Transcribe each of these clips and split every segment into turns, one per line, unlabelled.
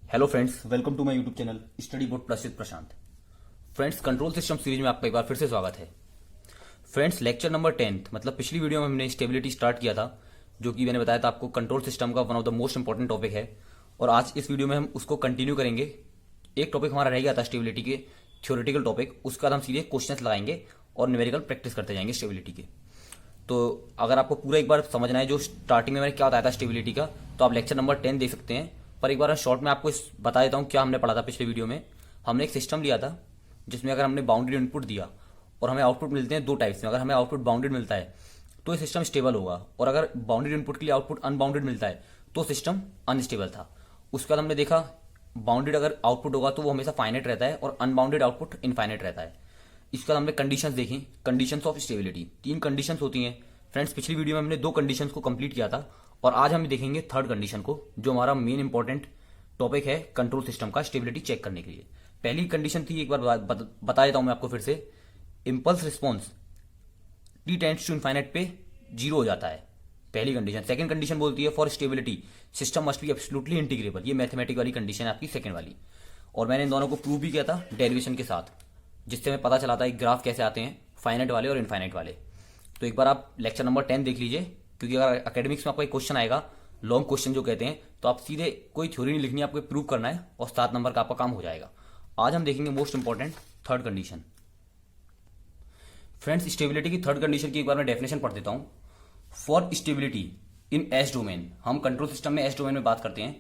Hello friends, welcome to my YouTube channel study board plus with Prashant. Friends, control system series में आपका एक बार फिर से स्वागत है। फ्रेंड्स, लेक्चर नंबर 10 मतलब पिछली वीडियो में हमने स्टेबिलिटी स्टार्ट किया था, जो कि मैंने बताया था आपको कंट्रोल सिस्टम का one of the most important topic है। और आज इस वीडियो में हम उसको कंटिन्यू करेंगे। एक टॉपिक हमारा रह गया था स्टेबिलिटी के, थ्योरेटिकल टॉपिक, उसके बाद हम सीधे क्वेश्चन लगाएंगे और न्यूमेरिकल प्रैक्टिस करते जाएंगे स्टेबिलिटी के। तो अगर आपको पूरा एक बार समझना है जो स्टार्टिंग में मैंने क्या बताया था स्टेबिलिटी का, तो आप लेक्चर नंबर 10 देख सकते हैं। पर एक बार शॉर्ट में आपको बता देता हूँ क्या हमने पढ़ा था पिछले वीडियो में। हमने एक सिस्टम लिया था जिसमें अगर हमने बाउंड्री इनपुट दिया और हमें आउटपुट मिलते हैं दो टाइप्स में। अगर हमें आउटपुट बाउंडेड मिलता है तो ये सिस्टम स्टेबल होगा, और अगर बाउंडेड इनपुट के लिए आउटपुट अनबाउंडेड मिलता है तो सिस्टम अनस्टेबल था। उसके बाद हमने देखा बाउंडेड अगर आउटपुट होगा तो वो हमेशा फाइनाइट रहता है और अनबाउंडेड आउटपुट इनफाइनाइट रहता है। इसके बाद हमने कंडीशंस देखी, कंडीशंस ऑफ स्टेबिलिटी। 3 कंडीशंस होती हैं। फ्रेंड्स, पिछली वीडियो में हमने 2 कंडीशंस को कंप्लीट किया था और आज हम देखेंगे थर्ड कंडीशन को, जो हमारा मेन इंपॉर्टेंट टॉपिक है कंट्रोल सिस्टम का स्टेबिलिटी चेक करने के लिए। पहली कंडीशन थी, एक बार बता देता हूं मैं आपको फिर से, impulse response t tends to infinite पे 0 हो जाता है, पहली कंडीशन। सेकंड कंडीशन बोलती है for stability system must be absolutely integrable. ये मैथमेटिक वाली कंडीशन है आपकी सेकंड वाली। और मैंने इन दोनों को प्रूव भी किया था डेरिवेशन के साथ, जिससे हमें पता चला था ग्राफ कैसे आते हैं, फाइनाइट वाले और इनफाइनाइट वाले। तो एक बार आप लेक्चर नंबर 10 देख लीजिए, क्योंकि अगर एकेडमिक्स में आपका एक क्वेश्चन आएगा, लॉन्ग क्वेश्चन जो कहते हैं, तो आप सीधे कोई थ्योरी नहीं लिखनी, आपको प्रूव करना है और 7 नंबर का आपका काम हो जाएगा। आज हम देखेंगे most important third condition. Friends, stability की थर्ड कंडीशन की एक बार मैं डेफिनेशन पढ़ देता हूं। For stability in s domain, हम कंट्रोल सिस्टम में एस डोमेन में बात करते हैं,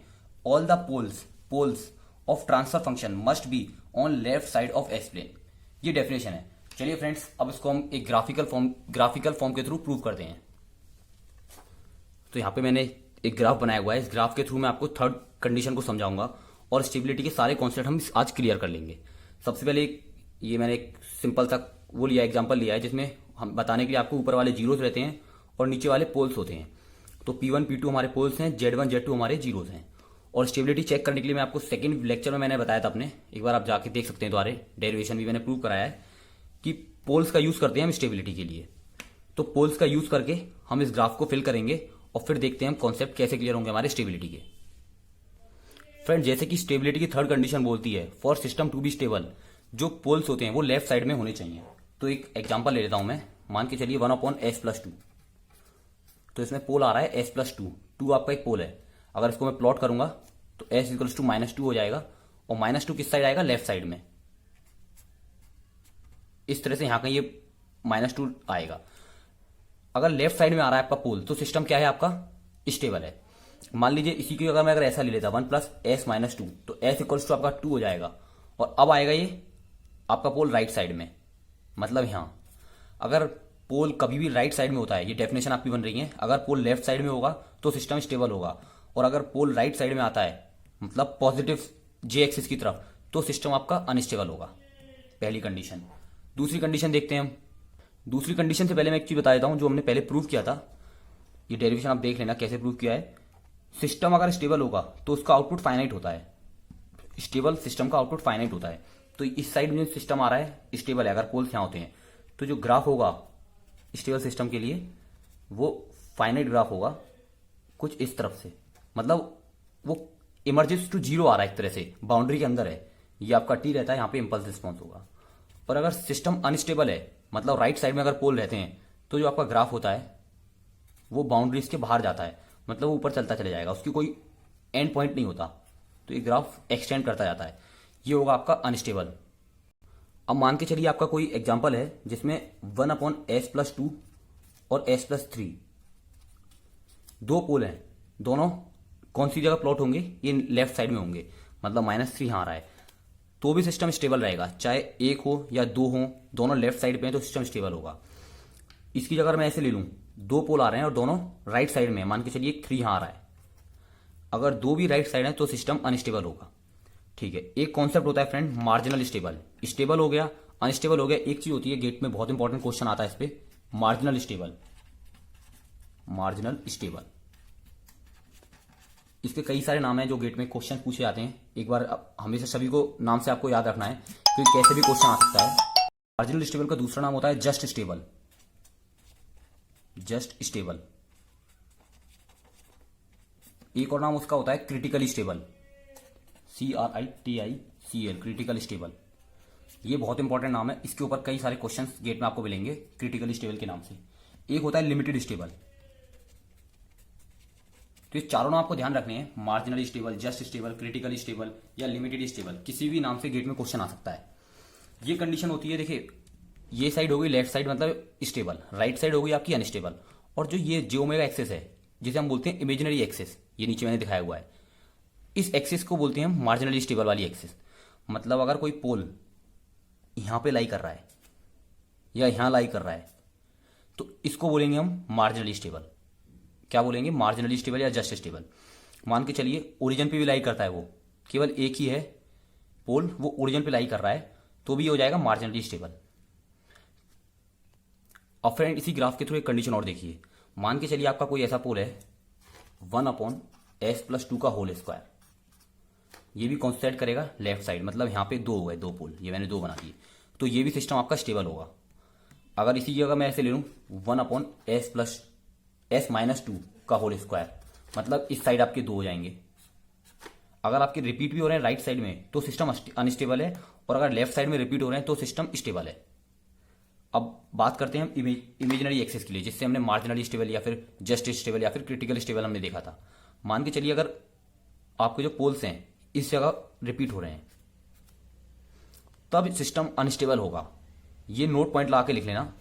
all the poles of transfer function must be on left side of s plane. ये डेफिनेशन है। चलिए फ्रेंड्स, अब इसको हम एक ग्राफिकल फॉर्म के थ्रू प्रूव करते हैं। तो यहाँ पे मैंने एक ग्राफ बनाया हुआ है। इस ग्राफ के थ्रू मैं आपको थर्ड कंडीशन को समझाऊंगा और स्टेबिलिटी के सारे कॉन्सेप्ट हम आज क्लियर कर लेंगे। सबसे पहले ये मैंने एक सिंपल सा वो लिया, एग्जांपल लिया है, जिसमें हम बताने के लिए आपको ऊपर वाले जीरोस रहते हैं और नीचे वाले पोल्स होते हैं। तो P1 P2 हमारे पोल्स हैं, Z1 Z2 हमारे जीरोस हैं। और स्टेबिलिटी चेक करने के लिए मैं आपको सेकंड लेक्चर में मैंने बताया था अपने, एक बार आप जाके देख सकते हैं द्वारे, डेरिवेशन भी मैंने प्रूव कराया है कि पोल्स का यूज करते हैं हम स्टेबिलिटी के लिए। तो पोल्स का यूज करके हम इस ग्राफ को फिल करेंगे और फिर देखते हैं हम कॉन्सेप्ट कैसे क्लियर होंगे हमारे स्टेबिलिटी के। फ्रेंड, जैसे कि स्टेबिलिटी की थर्ड कंडीशन बोलती है for system to be stable, जो पोल्स होते हैं वो लेफ्ट साइड में होने चाहिए। तो एक एग्जांपल ले लेता हूं मैं, मान के चलिए 1/s+2। तो इसमें पोल आ रहा है s+2, 2 आपका एक पोल है। अगर इसको मैं प्लॉट करूंगा तो s = -2 हो जाएगा, और -2 किस साइड आएगा, लेफ्ट साइड में। इस तरह से यहां कहीं ये -2 आएगा। अगर लेफ्ट साइड में आ रहा है आपका पोल, तो सिस्टम क्या है, आपका स्टेबल है। मान लीजिए इसी की अगर ऐसा ले लेता 1+s-2, तो s = आपका 2 हो जाएगा। और अब आएगा ये आपका पोल राइट साइड में, मतलब यहां। अगर पोल कभी भी राइट साइड में होता है, ये डेफिनेशन आपकी बन रही है, अगर पोल लेफ्ट साइड में होगा तो सिस्टम स्टेबल होगा, और अगर पोल राइट साइड में आता है, मतलब पॉजिटिव जे एक्सिस की तरफ, तो सिस्टम आपका अनस्टेबल होगा। पहली कंडीशन। दूसरी कंडीशन देखते हैं हम। दूसरी कंडीशन से पहले मैं एक चीज बता देता हूं जो हमने पहले प्रूव किया था। ये डेरिवेशन आप देख लेना कैसे प्रूव किया है। सिस्टम अगर स्टेबल होगा तो उसका आउटपुट फाइनाइट होता है। स्टेबल सिस्टम का आउटपुट फाइनाइट होता है। तो इस साइड में सिस्टम आ रहा है, स्टेबल है, अगर पोल्स यहां होते हैं, तो जो ग्राफ होगा स्टेबल सिस्टम के लिए वो फाइनाइट ग्राफ होगा कुछ इस तरफ से, मतलब वो इमर्जेस टू 0 आ रहा है, एक तरह से बाउंड्री के अंदर है। ये आपका टी रहता है, यहां पे इंपल्स रिस्पॉन्स होगा। और अगर सिस्टम अनस्टेबल है, मतलब राइट साइड में अगर पोल रहते हैं, तो जो आपका ग्राफ होता है वो बाउंड्रीज के बाहर जाता है, मतलब वो ऊपर चलता चले जाएगा, उसकी कोई एंड पॉइंट नहीं होता। तो ये ग्राफ एक्सटेंड करता जाता है, ये होगा आपका अनस्टेबल। अब मान के चलिए आपका कोई एग्जांपल है जिसमें 1/s+2 और s+3 दो पोल हैं, दोनों कौन सी जगह प्लॉट होंगे, ये लेफ्ट साइड में होंगे, मतलब -3 यहां आ रहा है, तो भी सिस्टम स्टेबल रहेगा। चाहे एक हो या 2 हो, दोनों लेफ्ट साइड पे हैं तो सिस्टम स्टेबल होगा। इसकी जगह मैं ऐसे ले लूं, 2 पोल आ रहे हैं और दोनों राइट साइड में, मान के चलिए 3 यहां आ रहा है, अगर 2 भी राइट साइड है तो सिस्टम अनस्टेबल होगा। ठीक है। एक कॉन्सेप्ट होता है फ्रेंड मार्जिनल स्टेबल। स्टेबल हो गया, अनस्टेबल हो गया। एक चीज होती है, गेट में बहुत इंपॉर्टेंट क्वेश्चन आता है इस पे, मार्जिनल स्टेबल। मार्जिनल स्टेबल, इसके कई सारे नाम हैं जो गेट में क्वेश्चन पूछे जाते हैं। एक बार हमेशा सभी को नाम से आपको याद रखना है, क्योंकि कैसे भी क्वेश्चन आ सकता है। मार्जिनल स्टेबल का दूसरा नाम होता है जस्ट स्टेबल। Just stable. एक और नाम उसका होता है critically stable. CRITICL, critical stable. ये बहुत इंपॉर्टेंट नाम है, इसके ऊपर कई सारे क्वेश्चंस गेट में आपको मिलेंगे क्रिटिकल स्टेबल के नाम से। एक होता है लिमिटेड स्टेबल। तो ये चारों नाम आपको ध्यान रखने हैं, marginal stable, just stable, critical stable या लिमिटेड स्टेबल, किसी भी नाम से गेट में क्वेश्चन आ सकता है। ये कंडीशन होती है, देखिए ये साइड हो गई लेफ्ट साइड मतलब स्टेबल, राइट साइड हो गई आपकी अनस्टेबल, और जो ये जे ओमेगा एक्सेस है जिसे हम बोलते हैं इमेजिनरी एक्सेस, ये नीचे मैंने दिखाया हुआ है, इस एक्सेस को बोलते हैं हम मार्जिनली स्टेबल वाली एक्सेस। मतलब अगर कोई पोल यहां पे लाई कर रहा है या यहां लाई कर रहा है तो इसको बोलेंगे हम मार्जिनली स्टेबल। क्या बोलेंगे? मार्जिनली स्टेबल या जस्ट स्टेबल। मान के चलिए ओरिजिन पे भी लाई करता है, वो केवल एक ही है पोल, वो ओरिजिन पे लाई कर रहा है, तो भी हो जाएगा मार्जिनली स्टेबल। अब फ्रेंड इसी ग्राफ के थ्रू एक कंडीशन और देखिए। मान के चलिए आपका कोई ऐसा पोल है 1/s+2 का होल स्क्वायर, ये भी कॉन्स्टेंट करेगा लेफ्ट साइड, मतलब यहां पे दो हो गए, दो पोल, ये मैंने दो बना दिए, तो ये भी सिस्टम आपका स्टेबल होगा। अगर इसी जगह मैं ऐसे ले लूं 1/s+2 का होल स्क्वायर, मतलब इस साइड आपके दो हो जाएंगे। अगर आपके रिपीट भी हो रहे हैं राइट साइड में तो सिस्टम अनस्टेबल है, और अगर लेफ्ट साइड में रिपीट हो रहे हैं तो सिस्टम स्टेबल है। अब बात करते हैं हम इमेजिनरी एक्सेस के लिए, जिससे हमने मार्जिनली स्टेबल या फिर जस्ट स्टेबल या फिर क्रिटिकल स्टेबल हमने देखा था। मान के चलिए अगर आपके जो पोल्स हैं इस जगह रिपीट हो रहे हैं, तब सिस्टम अनस्टेबल होगा। ये नोट पॉइंट ला के लिख लेना,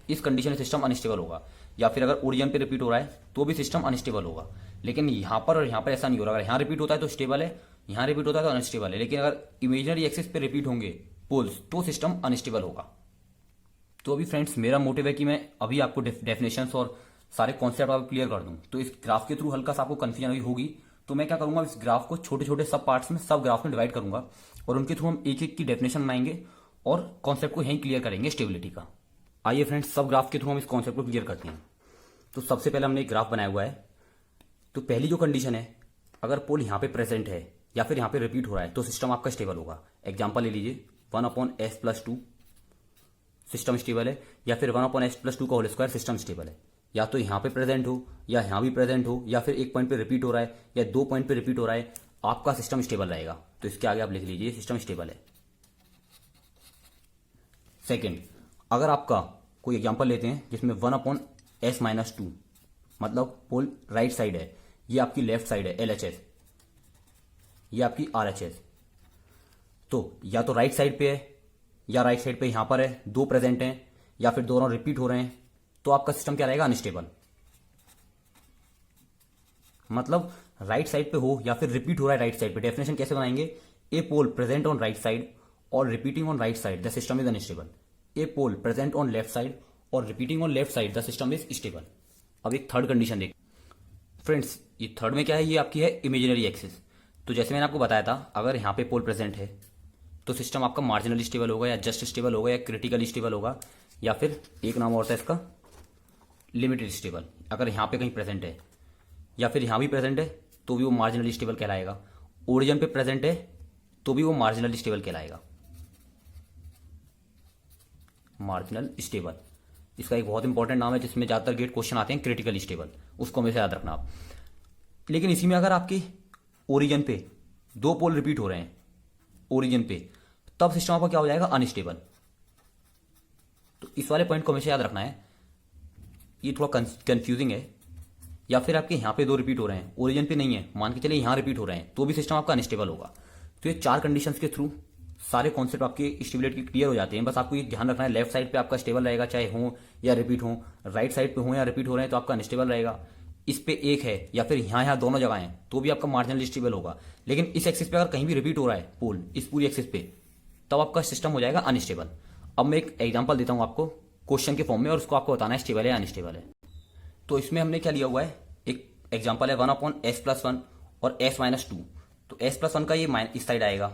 इस कंडीशन में सिस्टम अनस्टेबल होगा। या फिर अगर ओरिजिन पे रिपीट हो रहा है तो भी सिस्टम अनस्टेबल होगा। लेकिन यहां पर और यहां पर ऐसा नहीं हो रहा। अगर यहां रिपीट होता है तो स्टेबल है, यहां रिपीट होता है तो अनस्टेबल है। लेकिन अगर इमेजिनरी एक्सिस पे रिपीट होंगे पोल्स तो सिस्टम अनस्टेबल होगा। तो अभी फ्रेंड्स मेरा मोटिव है कि मैं अभी आपको डेफिनेशंस और सारे कॉन्सेप्ट आपको क्लियर कर दूं। तो इस ग्राफ के थ्रू हल्का सा आपको कंफ्यूजन अभी होगी, तो मैं क्या करूंगा, इस ग्राफ को छोटे छोटे सब पार्ट्स में, सब ग्राफ में डिवाइड करूंगा, और उनके थ्रू हम एक एक की डेफिनेशन बनाएंगे और कॉन्सेप्ट को यहीं क्लियर करेंगे स्टेबिलिटी का। आइए फ्रेंड्स सब ग्राफ के थ्रू हम इस कॉन्सेप्ट को क्लियर करते हैं। तो सबसे पहले हमने एक ग्राफ बनाया हुआ है। तो पहली जो कंडीशन है, अगर पोल यहां पे प्रेजेंट है या फिर यहां पे रिपीट हो रहा है तो सिस्टम आपका स्टेबल होगा। एग्जांपल ले लीजिए 1/s+2 सिस्टम स्टेबल है, या फिर 1/s+2 का होल स्क्वायर सिस्टम स्टेबल है। या तो यहां पे प्रेजेंट हो या यहां भी प्रेजेंट हो, या फिर एक पॉइंट पे रिपीट हो रहा है या दो पॉइंट पे रिपीट हो रहा है, आपका सिस्टम स्टेबल रहेगा। तो इसके आगे आप लिख लीजिए सिस्टम स्टेबल है। सेकेंड, अगर आपका कोई एग्जांपल लेते हैं जिसमें 1/s-2 मतलब पोल राइट साइड है, ये आपकी लेफ्ट साइड है LHS, ये आपकी RHS। तो या तो राइट साइड पे है या राइट साइड पे यहां पर है, दो प्रेजेंट हैं या फिर दोनों रिपीट हो रहे हैं, तो आपका सिस्टम क्या रहेगा? अनस्टेबल। मतलब राइट साइड पे हो या फिर रिपीट हो रहा है राइट साइड पे। डेफिनेशन कैसे बनाएंगे? A pole present on right side और repeating on right side the system is unstable. A pole present on left side और repeating on left side the system is stable. अब एक third condition देख friends, ये third में क्या है? ये आपकी है इमेजिनरी एक्सिस। तो जैसे मैंने आपको बताया था, अगर यहां पे पोल प्रेजेंट है तो सिस्टम आपका मार्जिनली स्टेबल होगा या जस्ट स्टेबल होगा या क्रिटिकली स्टेबल होगा, या फिर एक नाम और था इसका लिमिटेड स्टेबल। अगर यहां पे कहीं प्रेजेंट है या फिर यहां भी प्रेजेंट है तो भी वो मार्जिनली स्टेबल कहलाएगा। ओरिजिन पे प्रेजेंट है तो भी वो मार्जिनली स्टेबल कहलाएगा। मार्जिनल स्टेबल इसका एक बहुत इंपॉर्टेंट नाम है, जिसमें ज्यादातर गेट क्वेश्चन आते हैं क्रिटिकल स्टेबल, उसको हमेशा याद रखना आप। लेकिन इसी में अगर आपके ओरिजिन पे दो पोल रिपीट हो रहे हैं ओरिजिन पे, तब सिस्टम आपका क्या हो जाएगा? अनस्टेबल। तो इस वाले पॉइंट को हमेशा याद रखना है, ये थोड़ा कंफ्यूजिंग है। या फिर आपके यहां पे दो रिपीट हो रहे हैं, ओरिजिन पे नहीं है, मान के चलिए यहां रिपीट हो रहे हैं, तो भी सिस्टम आपका अनस्टेबल होगा। तो ये चार कंडीशंस के थ्रू सारे कॉन्सेप्ट आपके स्टेबिलिटी के क्लियर हो जाते हैं। बस आपको ये ध्यान रखना है, लेफ्ट साइड पे आपका स्टेबल रहेगा चाहे हो या रिपीट हो, राइट साइड पे हो या रिपीट हो रहे हैं तो आपका अनस्टेबल रहेगा। इस पे एक है या फिर यहां दोनों जगह हैं तो भी आपका मार्जिनल स्टेबल होगा। लेकिन इस एक्सिस पे अगर कहीं भी रिपीट हो रहा है पोल, इस पूरी एक्सिस पे, तब आपका सिस्टम हो जाएगा अनस्टेबल। अब मैं एक एग्जांपल देता हूं आपको क्वेश्चन के फॉर्म में, और उसको आपको बताना है स्टेबल है या अनस्टेबल है। तो इसमें हमने क्या लिया हुआ है, एक एग्जांपल है 1/s+1 और s-2। तो s+1 का ये इस साइड आएगा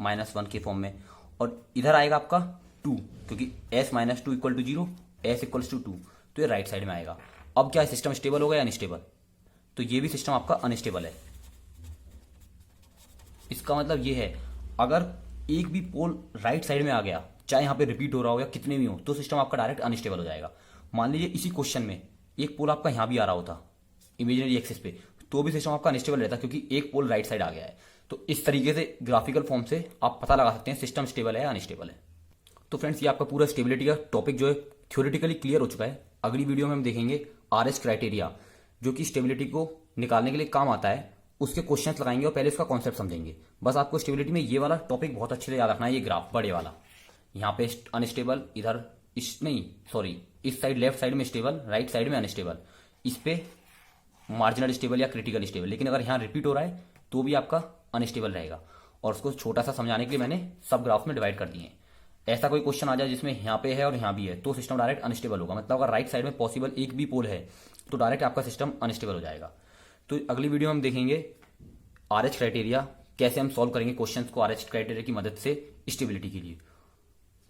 -1 के फॉर्म में, और इधर आएगा आपका 2, क्योंकि s-2 = 0, s = 2, तो ये राइट साइड में आएगा। अब क्या सिस्टम स्टेबल होगा या अनस्टेबल? तो ये भी सिस्टम आपका अनस्टेबल है। इसका मतलब ये है, अगर एक भी पोल राइट साइड में आ गया, चाहे यहां पे रिपीट हो रहा हो या कितने भी हो, तो सिस्टम आपका डायरेक्ट अनस्टेबल हो जाएगा। मान लीजिए इसी क्वेश्चन में एक पोल आपका यहां भी आ रहा होता इमेजिनरी एक्सिस पे, तो भी सिस्टम आपका अनस्टेबल रहता, क्योंकि एक पोल राइट साइड आ गया है। तो तो इस तरीके से ग्राफिकल फॉर्म से आप पता लगा सकते हैं सिस्टम स्टेबल है या अनस्टेबल है। तो फ्रेंड्स, ये आपका पूरा स्टेबिलिटी का टॉपिक जो है थ्योरेटिकली क्लियर हो चुका है। अगली वीडियो में हम देखेंगे आरएस क्राइटेरिया, जो कि स्टेबिलिटी को निकालने के लिए काम आता है। उसके क्वेश्चंस लगाएंगे और पहले उसका कॉन्सेप्ट समझेंगे। बस आपको स्टेबिलिटी में ये वाला टॉपिक बहुत अच्छे से याद रखना है। ये ग्राफ बड़े वाला, यहाँ पे अनस्टेबल, इधर इस साइड लेफ्ट साइड में स्टेबल, राइट साइड में अनस्टेबल, इस पे मार्जिनल स्टेबल या क्रिटिकल स्टेबल। लेकिन अगर यहाँ रिपीट हो रहा है तो भी आपका अनस्टेबल रहेगा। और उसको छोटा सा समझाने के लिए मैंने सब ग्राफ में डिवाइड कर दिए हैं। ऐसा कोई क्वेश्चन आ जाए जिसमें यहाँ पे है और यहाँ भी है तो सिस्टम डायरेक्ट अनस्टेबल होगा। मतलब अगर राइट साइड में पॉसिबल एक भी पोल है तो डायरेक्ट आपका सिस्टम अनस्टेबल हो जाएगा। तो अगली वीडियो में हम देखेंगे आरएच क्राइटेरिया, कैसे हम सॉल्व करेंगे क्वेश्चंस को आरएच क्राइटेरिया की मदद से स्टेबिलिटी के लिए।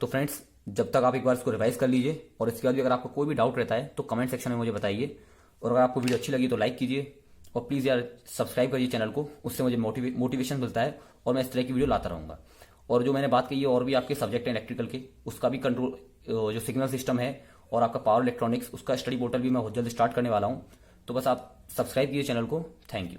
तो फ्रेंड्स, जब तक आप एक बार इसको रिवाइज कर लीजिए और इसके बाद भी अगर आपको कोई भी डाउट रहता है तो कमेंट सेक्शन में मुझे बताइए। और अगर आपको वीडियो अच्छी लगी तो लाइक कीजिए और प्लीज़ यार सब्सक्राइब करिए चैनल को। उससे मुझे मोटिवेशन मिलता है और मैं इस तरह की वीडियो लाता रहूँगा। और जो मैंने बात कही है और भी आपके सब्जेक्ट हैं इलेक्ट्रिकल के, उसका भी कंट्रोल, जो सिग्नल सिस्टम है और आपका पावर इलेक्ट्रॉनिक्स, उसका स्टडी पोर्टल भी मैं बहुत जल्द स्टार्ट करने वाला हूँ। तो बस आप सब्सक्राइब कीजिए चैनल को। Thank you.